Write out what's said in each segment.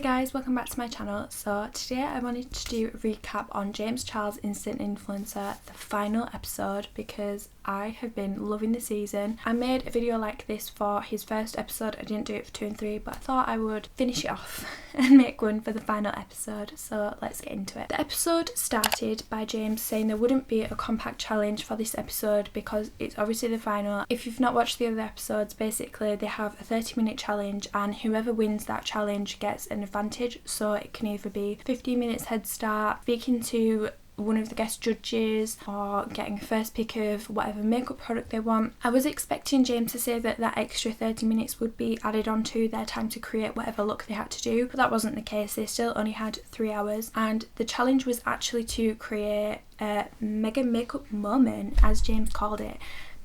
guys, welcome back to my channel. So today I wanted to do a recap on James Charles' Instant Influencer, the final episode, because I have been loving the season. I made a video like this for his first episode. I didn't do it for 2 and 3, but I thought I would finish it off and make one for the final episode. So let's get into it. The episode started by James saying there wouldn't be a compact challenge for this episode because it's obviously the final. If you've not watched the other episodes, basically they have a 30-minute challenge and whoever wins that challenge gets an advantage. So it can either be 15 minutes head start, speaking to one of the guest judges, or getting a first pick of whatever makeup product they want. I was expecting James to say that that extra 30 minutes would be added onto their time to create whatever look they had to do, but that wasn't the case. They still only had 3 hours, and the challenge was actually to create a mega makeup moment, as James called it.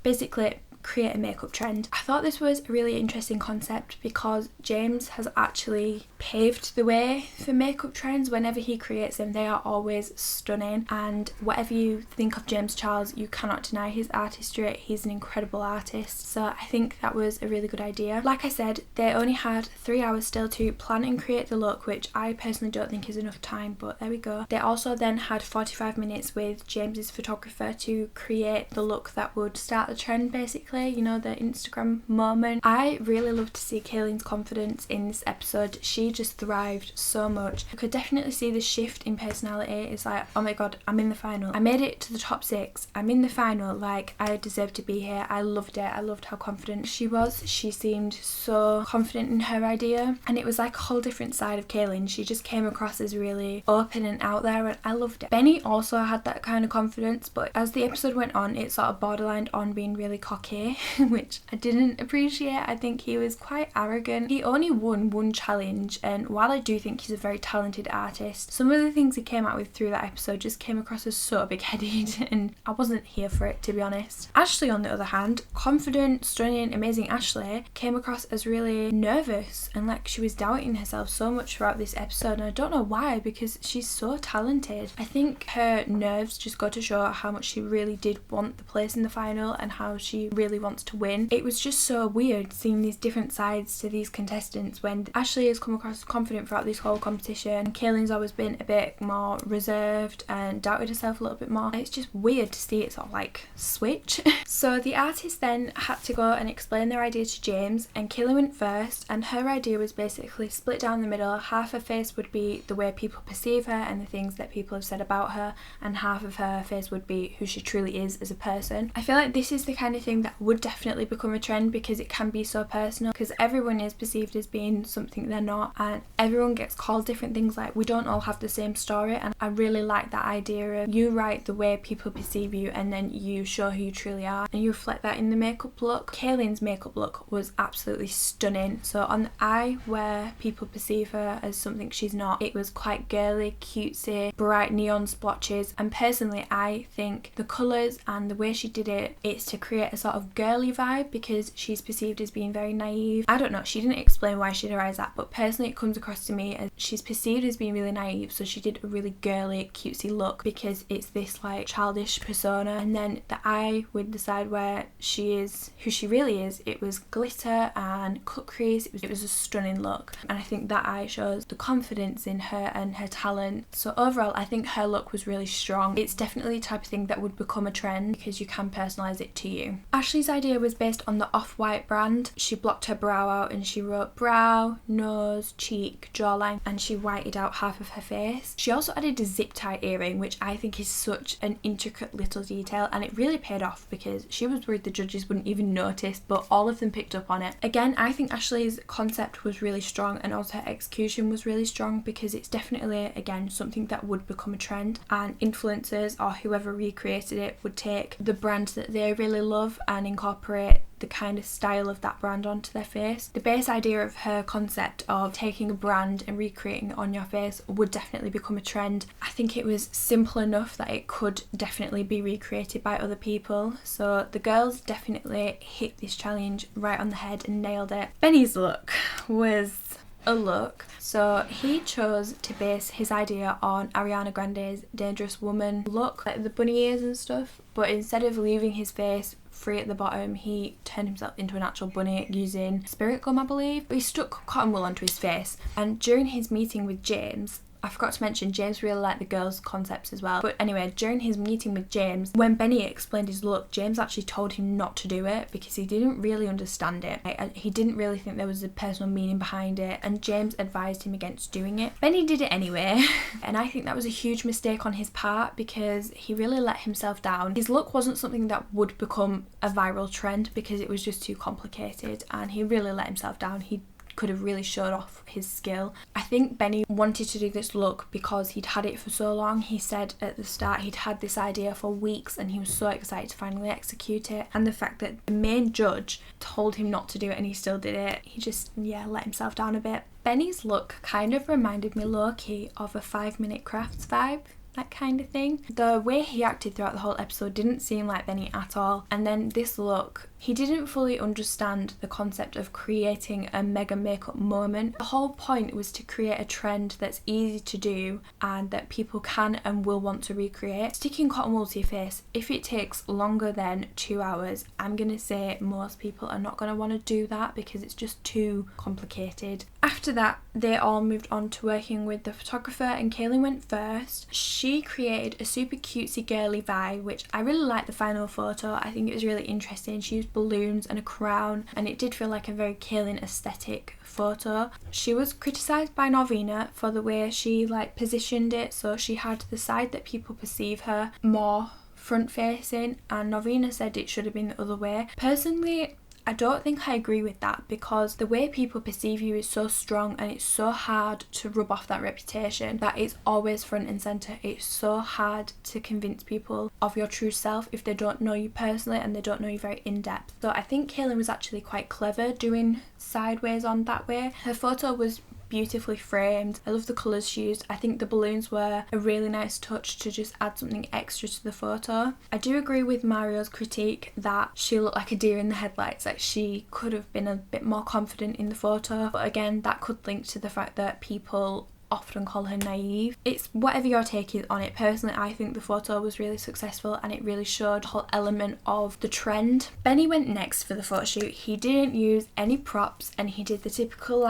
Basically, create a makeup trend. I thought this was a really interesting concept because James has actually paved the way for makeup trends. Whenever he creates them, they are always stunning, and whatever you think of James Charles, you cannot deny his artistry. He's an incredible artist, so I think that was a really good idea. Like I said, they only had 3 hours still to plan and create the look, which I personally don't think is enough time, but there we go. They also then had 45 minutes with James's photographer to create the look that would start the trend, basically, you know, the Instagram moment. I really love to see Kayleen's confidence in this episode. She just thrived so much. I could definitely see the shift in personality. It's like, oh my god, I'm in the final. I made it to the top 6. I'm in the final. Like, I deserve to be here. I loved it. I loved how confident she was. She seemed so confident in her idea, and it was like a whole different side of Kayleen. She just came across as really open and out there, and I loved it. Benny also had that kind of confidence, but as the episode went on, it sort of borderlined on being really cocky, which I didn't appreciate. I think he was quite arrogant. He only won one challenge, and while I do think he's a very talented artist, some of the things he came out with through that episode just came across as so big-headed, and I wasn't here for it, to be honest. Ashley, on the other hand, confident, stunning, amazing Ashley, came across as really nervous and like she was doubting herself so much throughout this episode, and I don't know why, because she's so talented. I think her nerves just go to show how much she really did want the place in the final and how she really wants to win. It was just so weird seeing these different sides to these contestants when Ashley has come across as confident throughout this whole competition and Kayleen's always been a bit more reserved and doubted herself a little bit more. It's just weird to see it sort of like switch. So the artist then had to go and explain their idea to James, and Kayleen went first, and her idea was basically split down the middle. Half her face would be the way people perceive her and the things that people have said about her, and half of her face would be who she truly is as a person. I feel like this is the kind of thing that would definitely become a trend because it can be so personal, because everyone is perceived as being something they're not, and everyone gets called different things. Like, we don't all have the same story, and I really like that idea of you write the way people perceive you and then you show who you truly are, and you reflect that in the makeup look. Kayleen's makeup look was absolutely stunning. So on the eye where people perceive her as something she's not, it was quite girly, cutesy, bright neon splotches, and personally I think the colours and the way she did it, it's to create a sort of girly vibe because she's perceived as being very naive. I don't know, she didn't explain why she derives that, but personally it comes across to me as she's perceived as being really naive, so she did a really girly, cutesy look because it's this like childish persona. And then the eye with the side where she is who she really is, it was glitter and cut crease. It was a stunning look, and I think that eye shows the confidence in her and her talent. So overall I think her look was really strong. It's definitely the type of thing that would become a trend because you can personalise it to you. Ashley's idea was based on the Off-White brand. She blocked her brow out and she wrote brow, nose, cheek, jawline, and she whited out half of her face. She also added a zip tie earring, which I think is such an intricate little detail, and it really paid off because she was worried the judges wouldn't even notice, but all of them picked up on it. Again, I think Ashley's concept was really strong, and also her execution was really strong because it's definitely, again, something that would become a trend, and influencers or whoever recreated it would take the brand that they really love and incorporate the kind of style of that brand onto their face. The base idea of her concept of taking a brand and recreating it on your face would definitely become a trend. I think it was simple enough that it could definitely be recreated by other people. So the girls definitely hit this challenge right on the head and nailed it. Benny's look was a look. So he chose to base his idea on Ariana Grande's Dangerous Woman look, like the bunny ears and stuff, but instead of leaving his face free at the bottom. He turned himself into an actual bunny using spirit gum, I believe. But he stuck cotton wool onto his face. And during his meeting with James, I forgot to mention, James really liked the girls' concepts as well. But anyway, during his meeting with James, when Benny explained his look, James actually told him not to do it because he didn't really understand it. He didn't really think there was a personal meaning behind it, and James advised him against doing it. Benny did it anyway, and I think that was a huge mistake on his part because he really let himself down. His look wasn't something that would become a viral trend because it was just too complicated, and he really let himself down. He could have really showed off his skill. I think Benny wanted to do this look because he'd had it for so long. He said at the start he'd had this idea for weeks and he was so excited to finally execute it. And the fact that the main judge told him not to do it and he still did it, he just, let himself down a bit. Benny's look kind of reminded me low-key of a 5 Minute Crafts vibe. That kind of thing. The way he acted throughout the whole episode didn't seem like Benny at all, and then this look, he didn't fully understand the concept of creating a mega makeup moment. The whole point was to create a trend that's easy to do and that people can and will want to recreate. Sticking cotton wool to your face, if it takes longer than 2 hours, I'm gonna say most people are not gonna want to do that because it's just too complicated. After that, they all moved on to working with the photographer, and Kaylin went first. She created a super cutesy girly vibe, which I really liked the final photo. I think it was really interesting. She used balloons and a crown, and it did feel like a very Kaylin aesthetic photo. She was criticised by Norvina for the way she positioned it, so she had the side that people perceive her more front facing, and Norvina said it should have been the other way. Personally, I don't think I agree with that because the way people perceive you is so strong and it's so hard to rub off that reputation that it's always front and centre. It's so hard to convince people of your true self if they don't know you personally and they don't know you very in depth. So I think Kaylin was actually quite clever doing sideways on that way. Her photo was beautifully framed. I love the colours she used. I think the balloons were a really nice touch to just add something extra to the photo. I do agree with Mario's critique that she looked like a deer in the headlights, like she could have been a bit more confident in the photo, but again that could link to the fact that people often call her naive. It's whatever your take is on it. Personally, I think the photo was really successful and it really showed the whole element of the trend. Benny went next for the photo shoot. He didn't use any props and he did the typical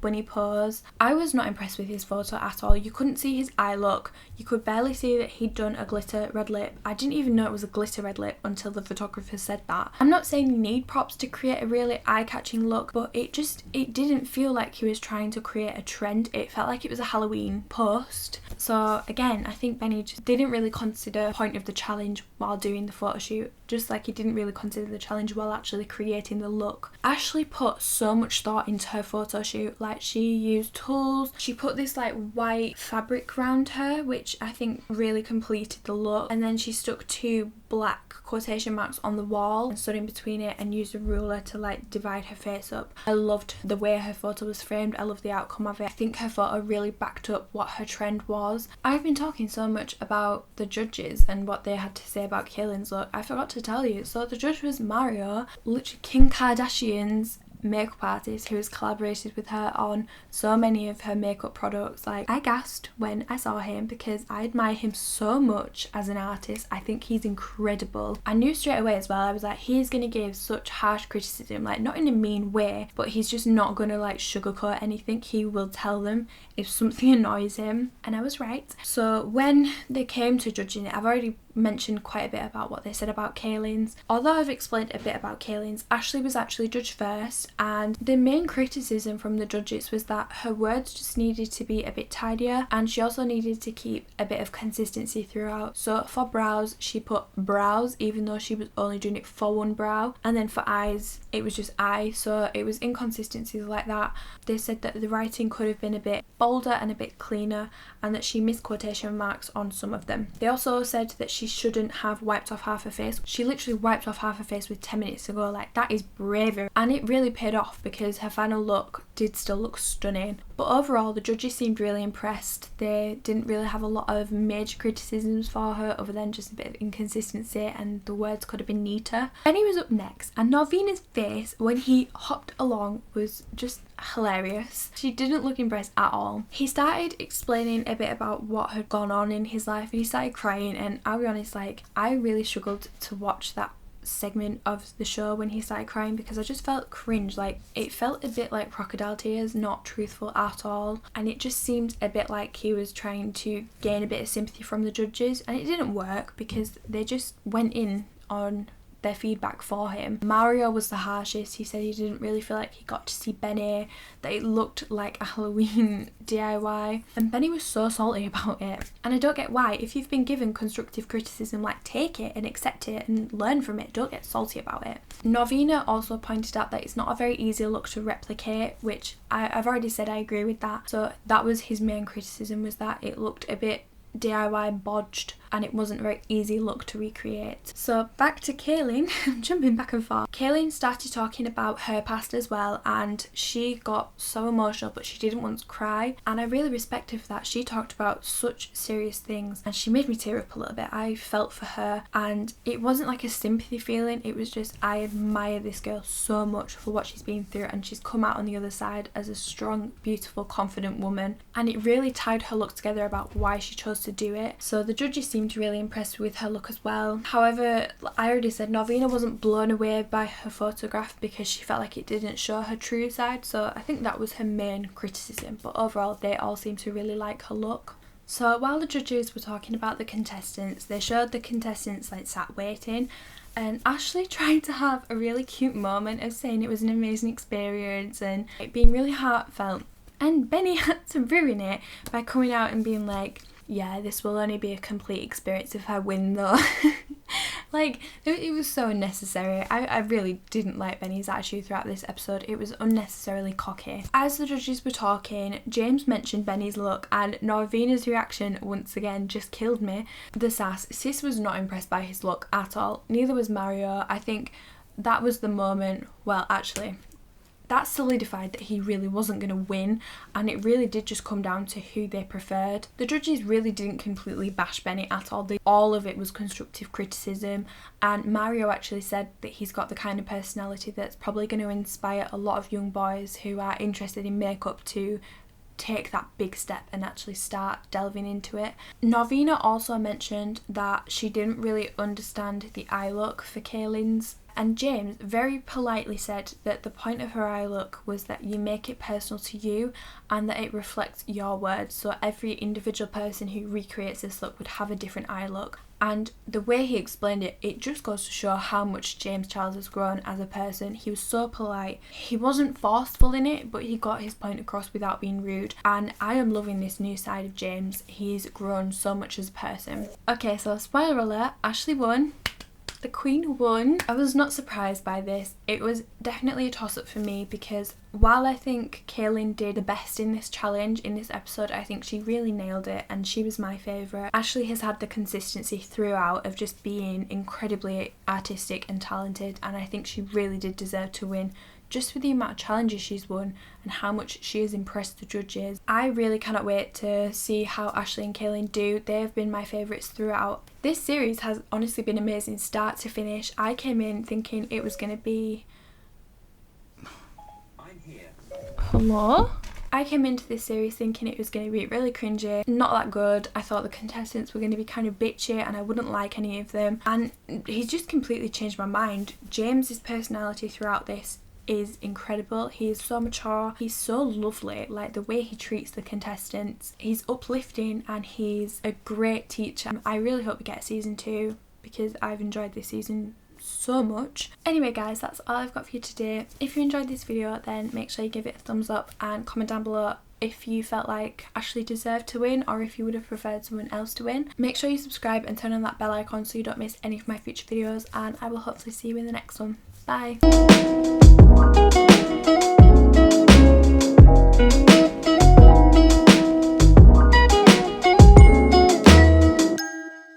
bunny pose. I was not impressed with his photo at all. You couldn't see his eye look. You could barely see that he'd done a glitter red lip. I didn't even know it was a glitter red lip until the photographer said that. I'm not saying you need props to create a really eye-catching look, but it didn't feel like he was trying to create a trend. It felt like it was a Halloween post. So again, I think Benny just didn't really consider the point of the challenge while doing the photo shoot, just like he didn't really consider the challenge while actually creating the look. Ashley put so much thought into her photo shoot. She used tools. She put this white fabric around her, which I think really completed the look. And then she stuck 2 black quotation marks on the wall and stood in between it and used a ruler to divide her face up. I loved the way her photo was framed. I loved the outcome of it. I think her photo really backed up what her trend was. I've been talking so much about the judges and what they had to say about Kaylin's look. I forgot to tell you. So the judge was Mario, literally Kim Kardashian's makeup artist, who has collaborated with her on so many of her makeup products. I gasped when I saw him because I admire him so much as an artist. I think he's incredible. I knew straight away as well, I was like, he's gonna give such harsh criticism, not in a mean way, but he's just not gonna sugarcoat anything. He will tell them if something annoys him, and I was right. So when they came to judging it, I've already mentioned quite a bit about what they said about Kaylin's. Although I've explained a bit about Kaylin's, Ashley was actually judged first, and the main criticism from the judges was that her words just needed to be a bit tidier, and she also needed to keep a bit of consistency throughout. So for brows, she put brows even though she was only doing it for one brow, and then for eyes it was just eye, so it was inconsistencies like that. They said that the writing could have been a bit bolder and a bit cleaner, and that she missed quotation marks on some of them. They also said that she shouldn't have wiped off half her face. She literally wiped off half her face with 10 minutes to go. That is bravery, and it really paid off because her final look did still look stunning. But overall, the judges seemed really impressed. They didn't really have a lot of major criticisms for her other than just a bit of inconsistency, and the words could have been neater. Benny was up next, and Norvina's face when he hopped along was just hilarious. She didn't look impressed at all. He started explaining a bit about what had gone on in his life and he started crying, and I'll be honest, I really struggled to watch that segment of the show when he started crying, because I just felt cringe. Like, it felt a bit like crocodile tears, not truthful at all, and it just seemed a bit like he was trying to gain a bit of sympathy from the judges, and it didn't work because they just went in on their feedback for him. Mario was the harshest. He said he didn't really feel like he got to see Benny, that it looked like a Halloween DIY, and Benny was so salty about it. And I don't get why. If you've been given constructive criticism, like, take it and accept it and learn from it. Don't get salty about it. Norvina also pointed out that it's not a very easy look to replicate, which I've already said I agree with that. So that was his main criticism, was that it looked a bit DIY bodged and it wasn't a very easy look to recreate. So back to Kaylin. I'm jumping back and forth. Kaylin started talking about her past as well, and she got so emotional, but she didn't want to cry, and I really respect her for that. She talked about such serious things and she made me tear up a little bit. I felt for her, and it wasn't like a sympathy feeling, it was just, I admire this girl so much for what she's been through, and she's come out on the other side as a strong, beautiful, confident woman, and it really tied her look together about why she chose to do it. So the judges seemed really impressed with her look as well. However, I already said Norvina wasn't blown away by her photograph because she felt like it didn't show her true side, so I think that was her main criticism, but overall they all seemed to really like her look. So while the judges were talking about the contestants, they showed the contestants like sat waiting, and Ashley tried to have a really cute moment of saying it was an amazing experience and it being really heartfelt, and Benny had to ruin it by coming out and being like, yeah, this will only be a complete experience if I win though. Like, it was so unnecessary. I really didn't like Benny's attitude throughout this episode. It was unnecessarily cocky. As the judges were talking, James mentioned Benny's look, and Norvina's reaction once again just killed me. The sass. Sis was not impressed by his look at all. Neither was Mario. I think that was the moment, well, actually, that solidified that he really wasn't going to win, and it really did just come down to who they preferred. The judges really didn't completely bash Benny at all. All of it was constructive criticism, and Mario actually said that he's got the kind of personality that's probably going to inspire a lot of young boys who are interested in makeup to take that big step and actually start delving into it. Norvina also mentioned that she didn't really understand the eye look for Kaylin's, and James very politely said that the point of her eye look was that you make it personal to you and that it reflects your words, so every individual person who recreates this look would have a different eye look. And the way he explained it, it just goes to show how much James Charles has grown as a person. He was so polite. He wasn't forceful in it, but he got his point across without being rude. And I am loving this new side of James. He's grown so much as a person. Okay, so spoiler alert, Ashley won. The Queen won. I was not surprised by this. It was definitely a toss-up for me because while I think Kaylin did the best in this challenge, in this episode, I think she really nailed it and she was my favourite. Ashley has had the consistency throughout of just being incredibly artistic and talented, and I think she really did deserve to win, just with the amount of challenges she's won and how much she has impressed the judges. I really cannot wait to see how Ashley and Kaylin do. They have been my favourites throughout. This series has honestly been amazing start to finish. I came in thinking it was going to be... I'm here. Hello? I came into this series thinking it was going to be really cringy, not that good. I thought the contestants were going to be kind of bitchy and I wouldn't like any of them. And he's just completely changed my mind. James's personality throughout this is incredible. He is so mature, he's so lovely, like the way he treats the contestants, he's uplifting and he's a great teacher. I really hope we get season 2 because I've enjoyed this season so much. Anyway guys, that's all I've got for you today. If you enjoyed this video then make sure you give it a thumbs up and comment down below if you felt like Ashley deserved to win or if you would have preferred someone else to win. Make sure you subscribe and turn on that bell icon so you don't miss any of my future videos, and I will hopefully see you in the next one. Bye!